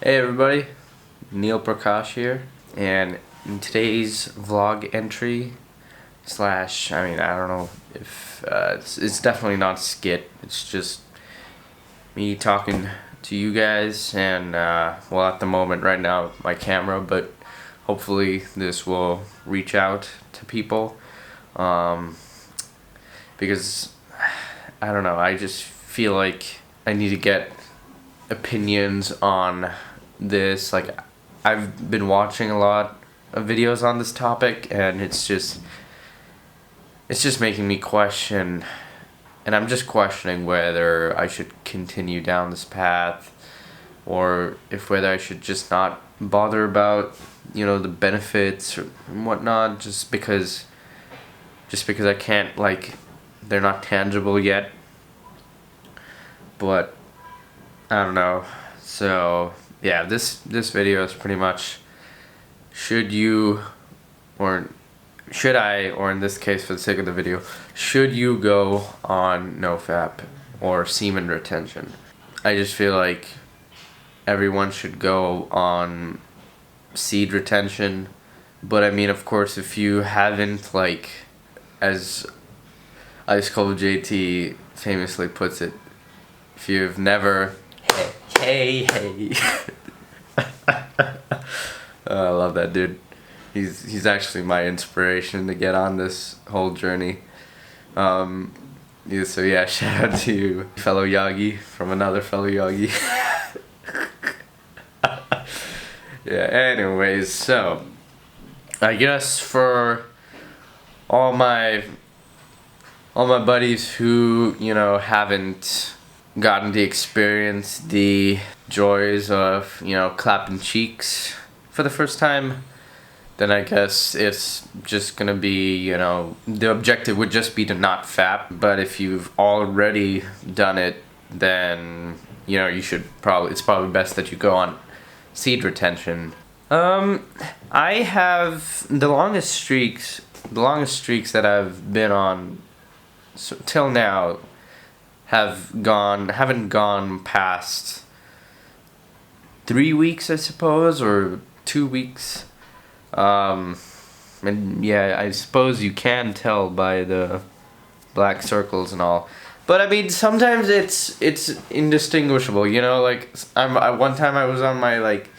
Hey everybody, Neil Prakash here, and in today's vlog entry slash, I don't know if it's definitely not a skit. It's just me talking to you guys, and well, at the moment right now my camera, but hopefully this will reach out to people, because I don't know, I just feel like I need to get opinions on this. Like, I've been watching a lot of videos on this topic, and it's just making me question, and I'm just questioning whether I should continue down this path, or if whether I should just not bother about, the benefits or whatnot, just because I can't, like, they're not tangible yet. But I don't know. So yeah, this video is pretty much, should I, or in this case for the sake of the video, should you go on NoFap or semen retention? I just feel like everyone should go on seed retention, but I mean, of course, if you haven't, like, as Ice Cold JT famously puts it, if you've never, hey. I love that dude. He's actually my inspiration to get on this whole journey. So yeah, shout out to you, fellow Yagi from another fellow Yagi. Yeah, anyways, so I guess for all my buddies who, haven't gotten to experience the joys of, clapping cheeks for the first time, then I guess it's just gonna be, the objective would just be to not fap. But if you've already done it, then, it's probably best that you go on seed retention. I have the longest streaks that I've been on till now haven't gone past 3 weeks, I suppose, or 2 weeks. And yeah, I suppose you can tell by the black circles and all. But I mean, sometimes it's indistinguishable, like one time I was on my, like,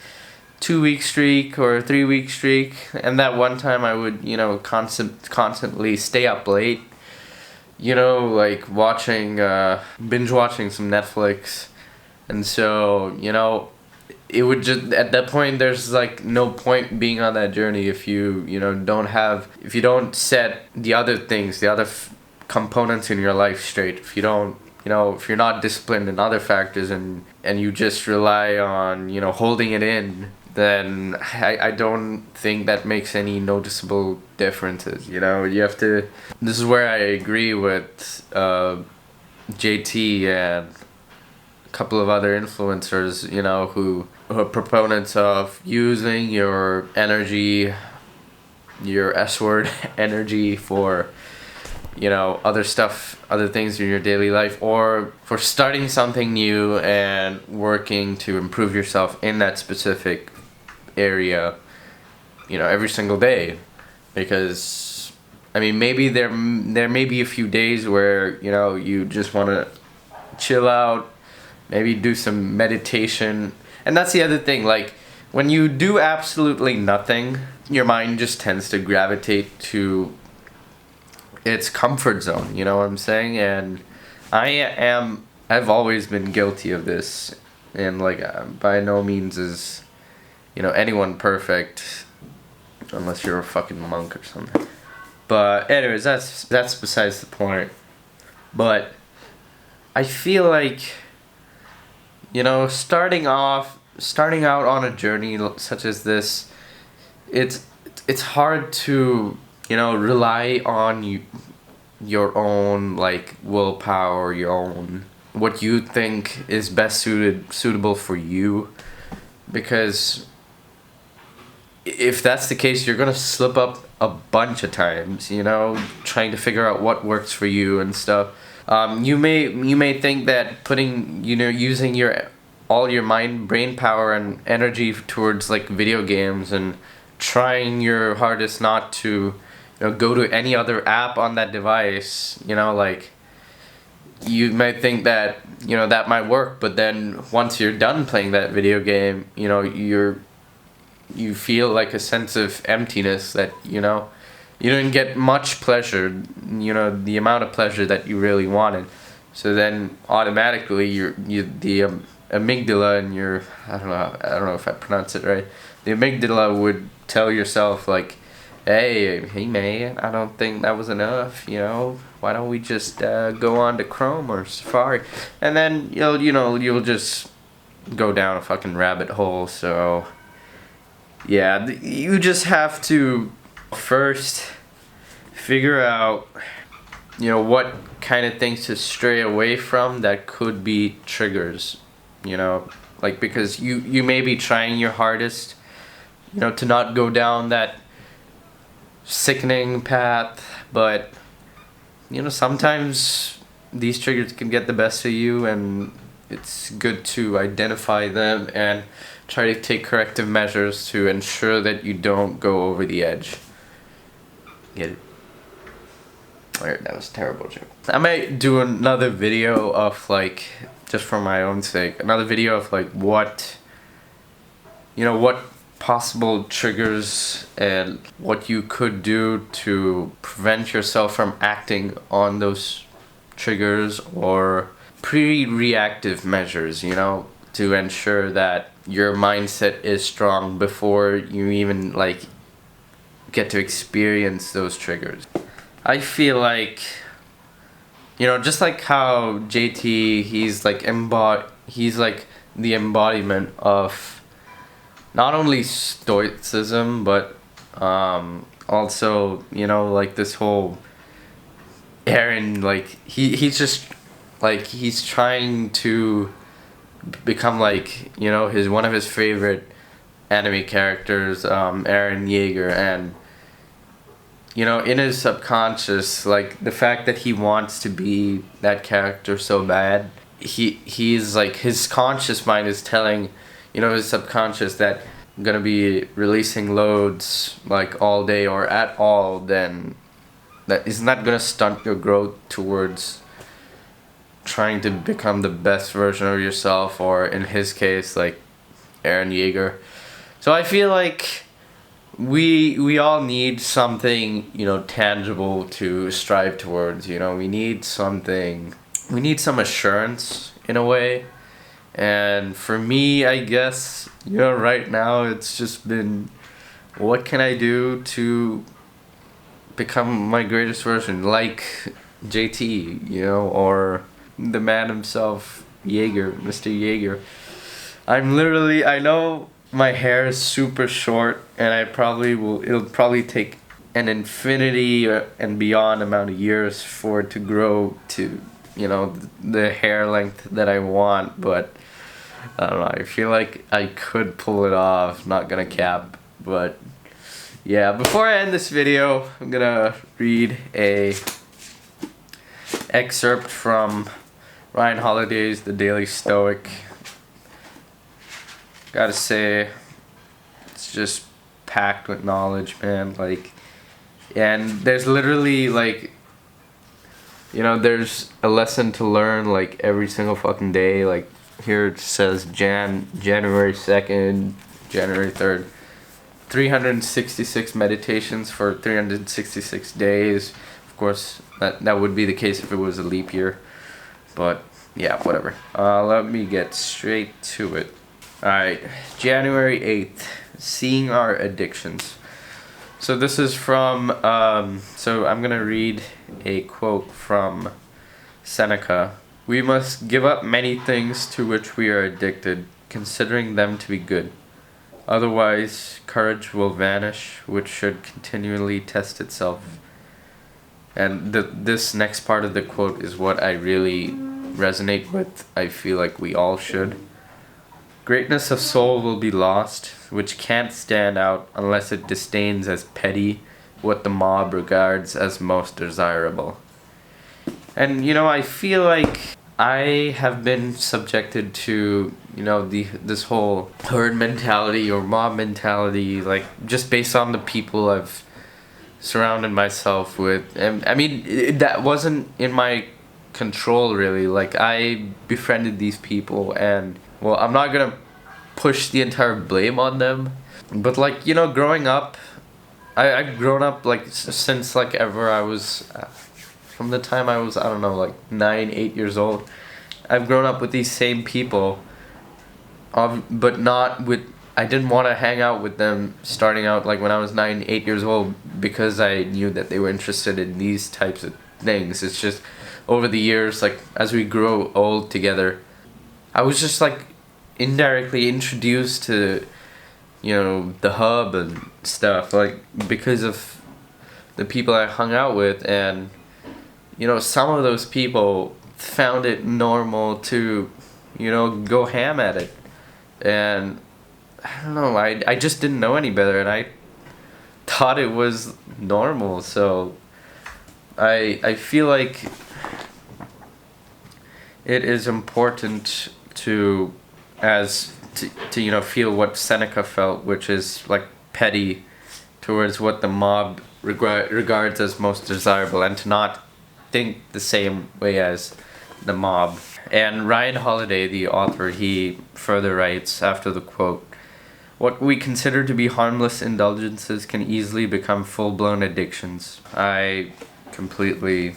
2-week streak or 3-week streak, and that one time I would, constantly stay up late, like binge watching some Netflix. And so, it would just, at that point, there's, like, no point being on that journey if you, if you don't set the other things, the other components in your life straight. If you don't, if you're not disciplined in other factors, and you just rely on, holding it in, then I don't think that makes any noticeable differences. You have to, this is where I agree with JT and a couple of other influencers, who are proponents of using your energy, your S-word energy, for, other things in your daily life, or for starting something new and working to improve yourself in that specific area, every single day. Because, I mean, maybe there may be a few days where, you just want to chill out, maybe do some meditation. And that's the other thing, like, when you do absolutely nothing, your mind just tends to gravitate to its comfort zone, you know what I'm saying? And I've always been guilty of this, and, like, by no means is, anyone perfect, unless you're a fucking monk or something. But anyways, that's besides the point. But I feel like, starting out on a journey such as this, it's hard to, rely on your own, like, willpower, your own, what you think is best suitable for you. Because if that's the case, you're gonna slip up a bunch of times, trying to figure out what works for you and stuff. You may think that using your all your brain power and energy towards like video games and trying your hardest not to, go to any other app on that device, like you might think that, that might work, but then once you're done playing that video game, you feel like a sense of emptiness that, you didn't get much pleasure, the amount of pleasure that you really wanted. So then automatically the amygdala in your, I don't know if I pronounce it right, the amygdala would tell yourself like, hey man, I don't think that was enough, why don't we just go on to Chrome or Safari, and then you'll just go down a fucking rabbit hole. So yeah, you just have to first figure out, what kind of things to stray away from that could be triggers, like, because you may be trying your hardest, to not go down that sickening path, but sometimes these triggers can get the best of you, and it's good to identify them and try to take corrective measures to ensure that you don't go over the edge. Get it? Alright, that was a terrible joke. I might do another video of, like, just for my own sake, another video of like what possible triggers and what you could do to prevent yourself from acting on those triggers, or pre-reactive measures, to ensure that your mindset is strong before you even like get to experience those triggers. I feel like, just like how JT, he's like the embodiment of not only stoicism, but also, like this whole Aaron, like he's just like, he's trying to become like, one of his favorite anime characters, Eren Yeager, and in his subconscious, like the fact that he wants to be that character so bad, he's like, his conscious mind is telling, his subconscious that I'm gonna be releasing loads like all day or at all, then that is not gonna stunt your growth towards trying to become the best version of yourself, or in his case, like Eren Yeager. So I feel like we all need something, tangible to strive towards. We need some assurance in a way. And for me, I guess, right now it's just been, what can I do to become my greatest version, like JT, or the man himself, Mr. Yeager. I know my hair is super short, and it'll probably take an infinity and beyond amount of years for it to grow to, the hair length that I want, but I don't know, I feel like I could pull it off, not gonna cap. But yeah, before I end this video, I'm gonna read a excerpt from Ryan Holiday's The Daily Stoic. Gotta say, it's just packed with knowledge, man. Like, and there's literally like, there's a lesson to learn like every single fucking day. Like here it says January 2nd, January 3rd, 366 meditations for 366 days. Of course, that would be the case if it was a leap year. But yeah, whatever. Let me get straight to it. Alright, January 8th, Seeing Our Addictions. So this is from, so I'm gonna read a quote from Seneca. We must give up many things to which we are addicted, considering them to be good. Otherwise, courage will vanish, which should continually test itself. And this next part of the quote is what I really resonate with. I feel like we all should. Greatness of soul will be lost, which can't stand out unless it disdains as petty what the mob regards as most desirable. And I feel like I have been subjected to, you know, this whole herd mentality or mob mentality, like just based on the people I've surrounded myself with. And I mean, that wasn't in my control really. Like, I befriended these people, and well, I'm not gonna push the entire blame on them, but like, you know, growing up, I've grown up like since like ever I was from the time I was, I don't know, like 9, 8 years old. I've grown up with these same people, but not with. I didn't want to hang out with them starting out like when I was 9, 8 years old, because I knew that they were interested in these types of things. It's just over the years, like as we grow old together, I was just like indirectly introduced to, you know, the hub and stuff, like because of the people I hung out with. And you know, some of those people found it normal to, you know, go ham at it. And I don't know, I just didn't know any better, and I thought it was normal. So I feel like it is important to you know, feel what Seneca felt, which is like petty towards what the mob regards as most desirable, and to not think the same way as the mob. And Ryan Holiday, the author, he further writes after the quote, "What we consider to be harmless indulgences can easily become full-blown addictions." I completely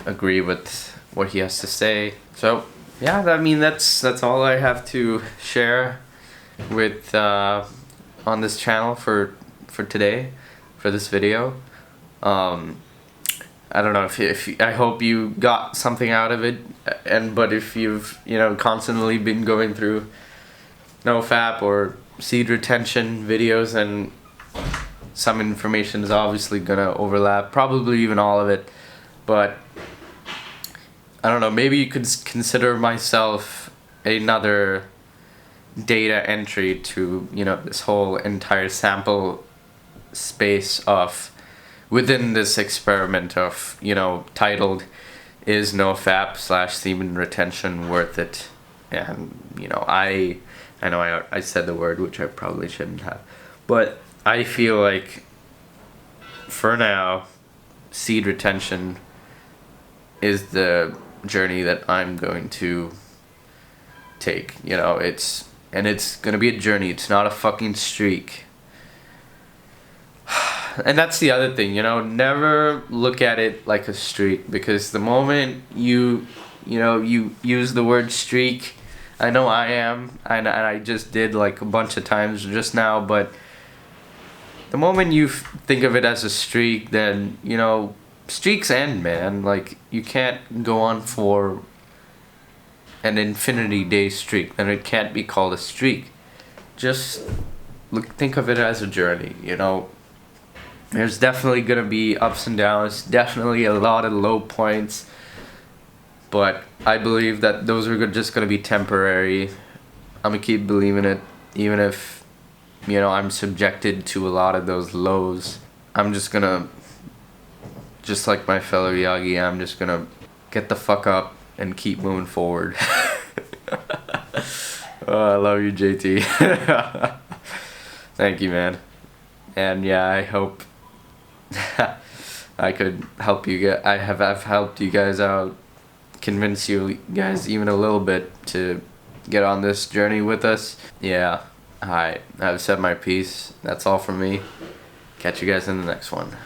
agree with what he has to say. So yeah, I mean, that's all I have to share with on this channel for today, for this video. I don't know if I hope you got something out of it, but if you've, you know, constantly been going through NoFap or seed retention videos, and some information is obviously gonna overlap, probably even all of it, but I don't know, maybe you could consider myself another data entry to, you know, this whole entire sample space of within this experiment of, you know, titled "Is NoFap / Semen Retention Worth It?" And you know, I know I said the word, which I probably shouldn't have, but I feel like for now, seed retention is the journey that I'm going to take. You know, it's gonna be a journey. It's not a fucking streak. And that's the other thing, you know, never look at it like a streak, because the moment you use the word streak, I know I am, and I just did like a bunch of times just now, but the moment you think of it as a streak, then, you know, streaks end, man. Like, you can't go on for an infinity day streak, then it can't be called a streak. Just think of it as a journey, you know. There's definitely gonna be ups and downs, definitely a lot of low points, but I believe that those are just gonna be temporary. I'm gonna keep believing it, even if, you know, I'm subjected to a lot of those lows. I'm just gonna, just like my fellow Yagi, I'm just gonna get the fuck up and keep moving forward. Oh, I love you, JT. Thank you, man. And yeah, I hope I could help you get. I've helped you guys out, convince you guys even a little bit to get on this journey with us. Yeah, I've said my piece. That's all from me. Catch you guys in the next one.